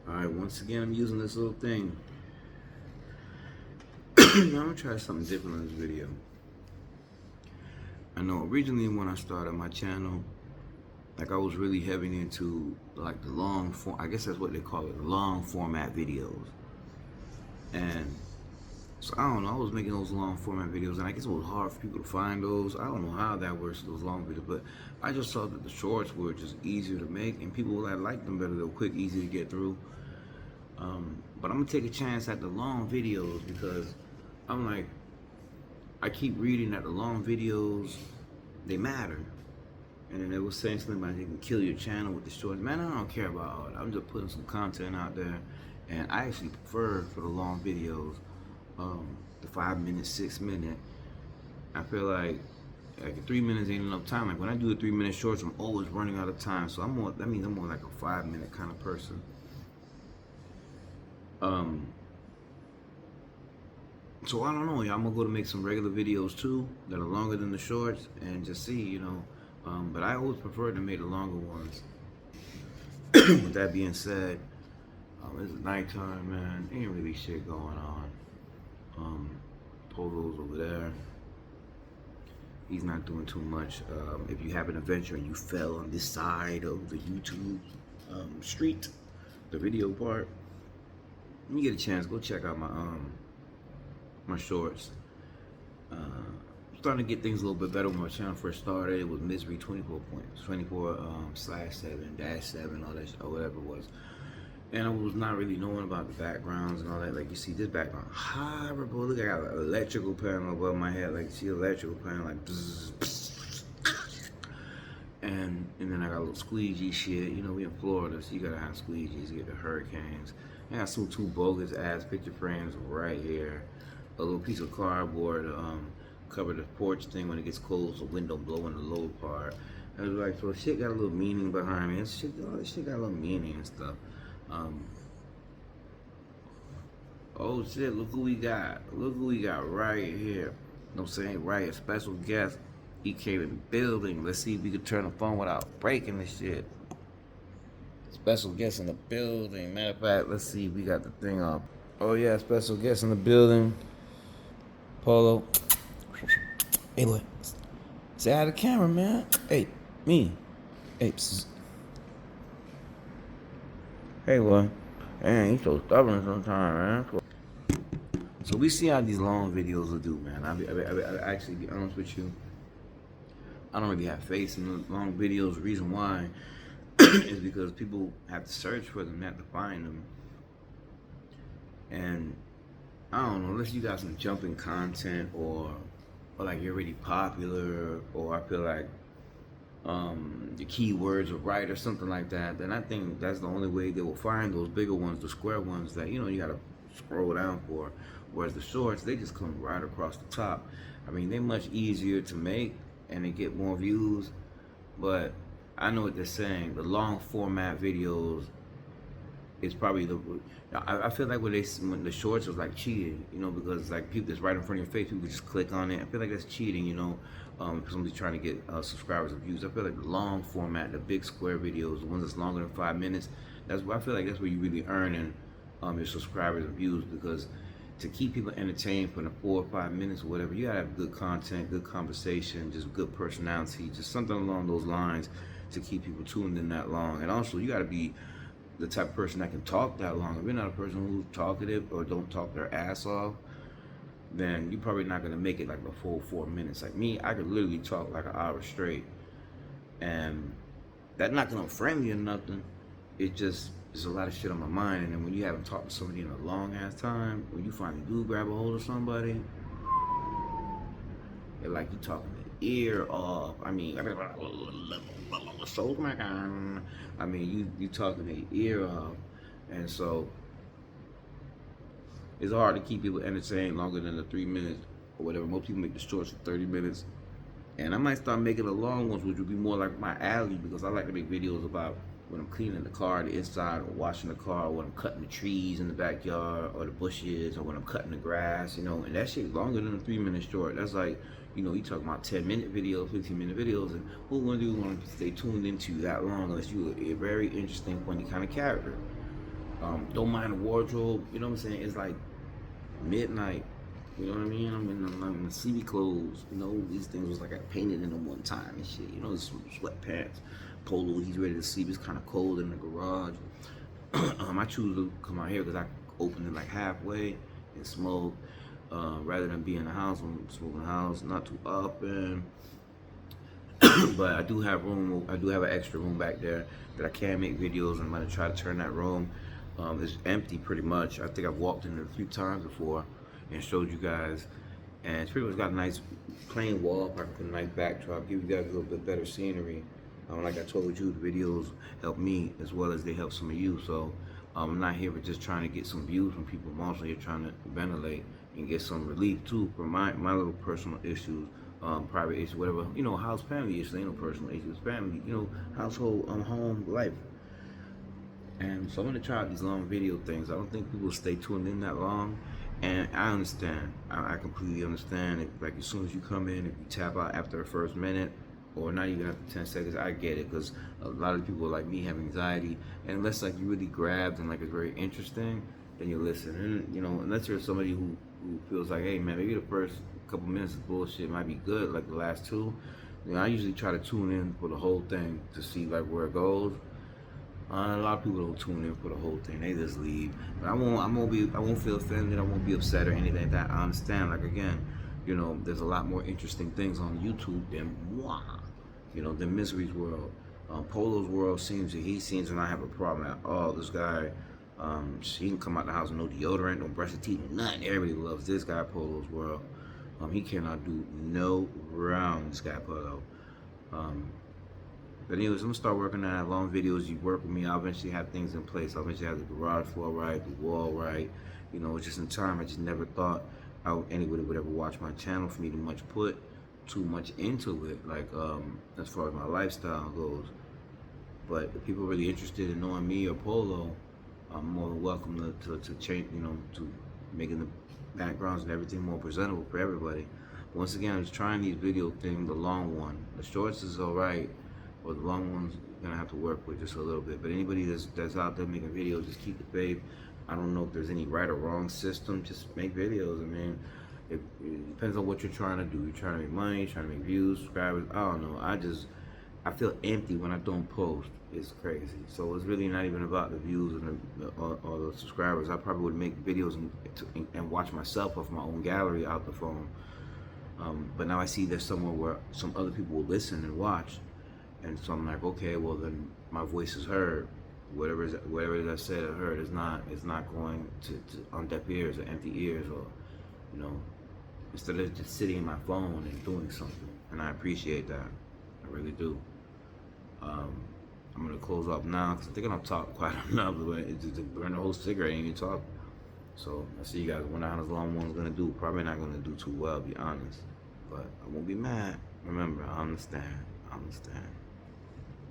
Alright, once again, I'm using this little thing. I'm gonna try something different on this video. I know originally when I started my channel, like I was really heavy into like the long form, I guess that's what they call it, long format videos. And so I don't know, I was making those long format videos, and I guess it was hard for people to find those. I don't know how that works, those long videos, but I just saw that the shorts were just easier to make, and people that like them better. They're quick, easy to get through. But I'm gonna take a chance at the long videos because I'm like, I keep reading that the long videos, they matter. And then they were saying something about you can kill your channel with the shorts. Man, I don't care about all that. I'm just putting some content out there. And I actually prefer for the long videos, the 5 minute, 6 minute. I feel like 3 minutes ain't enough time. Like when I do the 3 minute shorts, I'm always running out of time. So I'm more, that means I'm more like a 5 minute kind of person. So I don't know, I'm gonna go to make some regular videos too that are longer than the shorts and just see, But I always prefer to make the longer ones. With that being said, it's nighttime, man. Ain't really shit going on. Polo's over there. He's not doing too much. If you have an adventure and you fell on this side of the YouTube street, the video part, when you get a chance, go check out my shorts. Starting to get things a little bit better when my channel first started. It was Misery 24 points, 24/7-7, all that or whatever it was. And I was not really knowing about the backgrounds and all that. Like you see this background, horrible. Look, I got an electrical panel above my head. Like see electrical panel, like bzz, bzz. And then I got a little squeegee shit. You know, we in Florida, so you gotta have squeegees to get the hurricanes. I got some two bogus ass picture frames right here. A little piece of cardboard cover the porch thing when it gets cold, so wind don't blow in the low part. I was like, so shit got a little meaning behind me. All this shit got a little meaning and stuff. Oh shit, look who we got. Look who we got right here. No saying right, a special guest. He came in the building. Let's see if we can turn the phone without breaking the shit. Special guest in the building. Matter of fact, let's see if we got the thing up. Oh yeah, special guest in the building. Polo. Hey, boy. Say hi to the camera, man. Hey, me. Hey, psst. Hey, boy. Man, he's so stubborn sometimes, man. So we see how these long videos will do, man. I actually be honest with you. I don't really have faith in the long videos. The reason why is because people have to search for them, they have to find them. And I don't know, unless you got some jumping content or like you're already popular, or I feel like the keywords are right or something like that, then I think that's the only way they will find those bigger ones, the square ones that you gotta scroll down for. Whereas the shorts, they just come right across the top. I mean, they're much easier to make and they get more views, but I know what they're saying. The long format videos is probably I feel like when the shorts was like cheating, because like people that's right in front of your face, people just click on it. I feel like that's cheating, because somebody's trying to get subscribers and views. I feel like the long format, the big square videos, the ones that's longer than 5 minutes, I feel like that's where you really earning your subscribers and views, because to keep people entertained for the 4 or 5 minutes or whatever, you gotta have good content, good conversation, just good personality, just something along those lines to keep people tuned in that long. And also, you gotta be the type of person that can talk that long. If you're not a person who's talkative or don't talk their ass off, then you're probably not gonna make it like the full 4 minutes. Like me, I could literally talk like an hour straight, and that's not gonna friend you or nothing. It just there's a lot of shit on my mind, and then when you haven't talked to somebody in a long ass time, when you finally do grab a hold of somebody, it's like you talking their ear off. I mean, you talking their ear off, and so it's hard to keep people entertained longer than the 3 minutes or whatever. Most people make the shorts for 30 minutes. And I might start making the long ones, which would be more like my alley, because I like to make videos about when I'm cleaning the car, the inside, or washing the car, or when I'm cutting the trees in the backyard, or the bushes, or when I'm cutting the grass, and that shit longer than a 3 minute short. That's like, you talking about 10-minute videos, 15-minute videos, and who want to stay tuned into that long unless you're a very interesting, funny kind of character. Don't mind the wardrobe. You know what I'm saying? It's like midnight. You know what I mean? I'm in the sleepy clothes. You know, these things was like I painted in them one time and shit. You know, sweatpants, polo. He's ready to sleep. It's kind of cold in the garage. I choose to come out here because I open it like halfway and smoke, rather than be in the house. I'm smoking in the house not too often. But I do have room. I do have an extra room back there that I can make videos. I'm gonna try to turn that room. It's empty pretty much. I think I've walked in it a few times before and showed you guys. And it's pretty much got a nice plain wall. I can put a nice backdrop, give you guys a little bit better scenery. Like I told you, the videos help me as well as they help some of you. So I'm not here for just trying to get some views from people. I'm also here trying to ventilate and get some relief too from my little personal issues, private issues, whatever. You know, house family issues, ain't no personal issues, family. You know, household, home life. And so I'm gonna try out these long video things. I don't think people stay tuned in that long. And I understand. I completely understand. If, like as soon as you come in, if you tap out after the first minute, or not even after 10 seconds, I get it, because a lot of people like me have anxiety, and unless like you really grabbed and like it's very interesting, then you listen. And you know, unless you're somebody who feels like, hey man, maybe the first couple minutes of bullshit might be good, like the last two. You know, I usually try to tune in for the whole thing to see like where it goes. A lot of people don't tune in for the whole thing; they just leave. But I won't feel offended. I won't be upset or anything like that. I understand. Like again, you know, there's a lot more interesting things on YouTube than moi. You know, than Misery's world. Polo's world he seems to not have a problem at all. This guy, he can come out the house with no deodorant, no brush of teeth, nothing. Everybody loves this guy, Polo's world. He cannot do no wrong. This guy Polo. But anyways, I'm gonna start working on that. Long videos, you work with me, I'll eventually have things in place. I'll eventually have the garage floor right, the wall right. You know, it's just in time. I just never thought anybody would ever watch my channel for me to put too much into it, like as far as my lifestyle goes. But if people are really interested in knowing me or Polo, I'm more than welcome to change, you know, to making the backgrounds and everything more presentable for everybody. Once again, I'm just trying these video things, the long one. The shorts is alright, but the long one's gonna have to work with just a little bit. But anybody that's out there making videos, just keep the faith. I don't know if there's any right or wrong system. Just make videos. I mean, it depends on what you're trying to do. You're trying to make money, trying to make views, subscribers. I don't know. I feel empty when I don't post. It's crazy. So it's really not even about the views and or the subscribers. I probably would make videos and watch myself off my own gallery out the phone. But now I see there's somewhere where some other people will listen and watch. And so I'm like, okay, well then my voice is heard. Whatever is I said or heard is not going to on deaf ears or empty ears, or you know, instead of just sitting in my phone and doing something. And I appreciate that. I really do. I'm gonna close up now because I think I've talked quite enough. But it's just to burn the whole cigarette and even talk. So I see you guys. Wonder how this long one's gonna do. Probably not gonna do too well, to be honest. But I won't be mad. Remember, I understand. I understand.